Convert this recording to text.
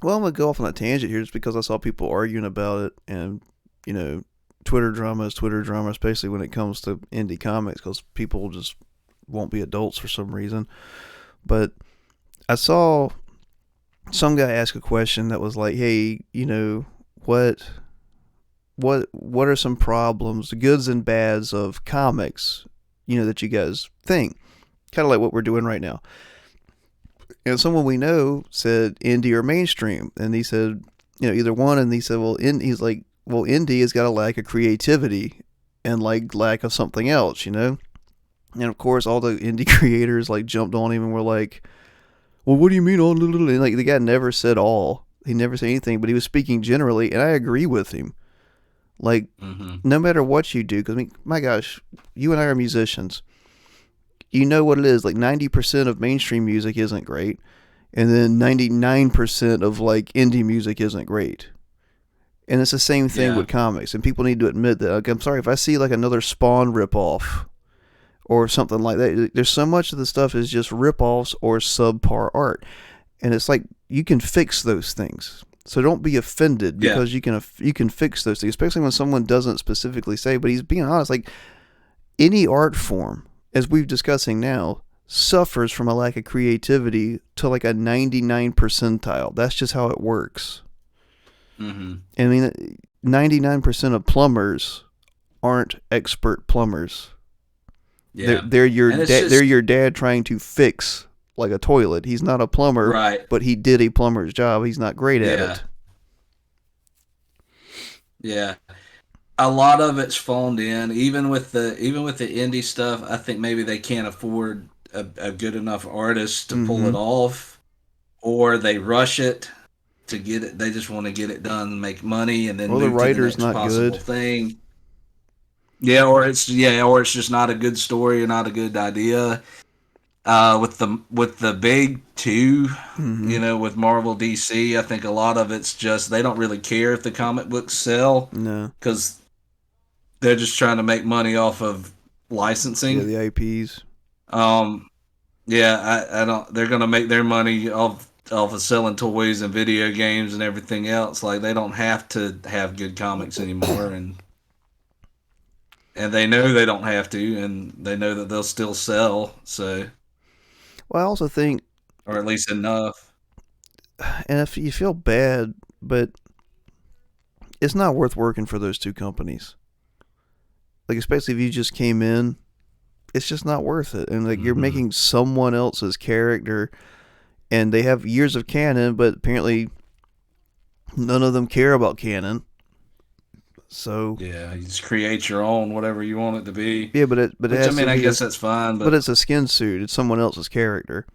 Well, I'm gonna go off on a tangent here just because I saw people arguing about it, and you know, Twitter drama is Twitter drama, especially when it comes to indie comics, because people just won't be adults for some reason. But I saw some guy ask a question that was like, "Hey, what what are some problems, the goods and bads of comics, that you guys think?" Kind of like what we're doing right now. And someone we know said indie or mainstream, and he said, either one. And he said, well, he's like, well, indie has got a lack of creativity and like lack of something else. And of course, all the indie creators like jumped on him and were like, well, what do you mean all? And like the guy never said all. He never said anything, but he was speaking generally, and I agree with him. Like, Hmm. no matter what you do, because I mean, my gosh, you and I are musicians. You know what it is. Like 90% of mainstream music isn't great, and then 99% of like indie music isn't great. And it's the same thing Yeah. with comics. And people need to admit that. Like, I'm sorry if I see like another Spawn ripoff or something like that. There's so much of the stuff is just ripoffs or subpar art, and it's like you can fix those things. So don't be offended Yeah. because you can fix those things, especially when someone doesn't specifically say. But he's being honest. Like any art form, as we're discussing now, suffers from a lack of creativity to like a 99 percentile. That's just how it works. Hmm. I mean, 99% of plumbers aren't expert plumbers. They're Yeah. they're your And it's dad. They're just your dad trying to fix like a toilet. He's not a plumber, right. but he did a plumber's job. He's not great at Yeah. it. Yeah. A lot of it's phoned in. Even with the indie stuff, I think maybe they can't afford a good enough artist to pull Mm-hmm. it off, or they rush it to get it. They just want to get it done, and make money, and then Or the move to the writer's next not possible good. thing. Or it's just not a good story or not a good idea. With the big two, Mm-hmm. with Marvel, DC, I think a lot of it's just they don't really care if the comic books sell No. because they're just trying to make money off of Yeah, licensing. the IPs. Um, yeah, I don't. They're gonna make their money off of selling toys and video games and everything else. Like they don't have to have good comics anymore, and they know they don't have to, and they know that they'll still sell. So, Well, I also think, or at least enough. and if you feel bad, but it's not worth working for those two companies. Like especially if you just came in, it's just not worth it. And like you're Hmm. making someone else's character, and they have years of canon, but apparently none of them care about canon. So Yeah, you just create your own, whatever you want it to be. yeah, but it Which I has to mean, I be a guess that's fine, but but it's a skin suit. It's someone else's character.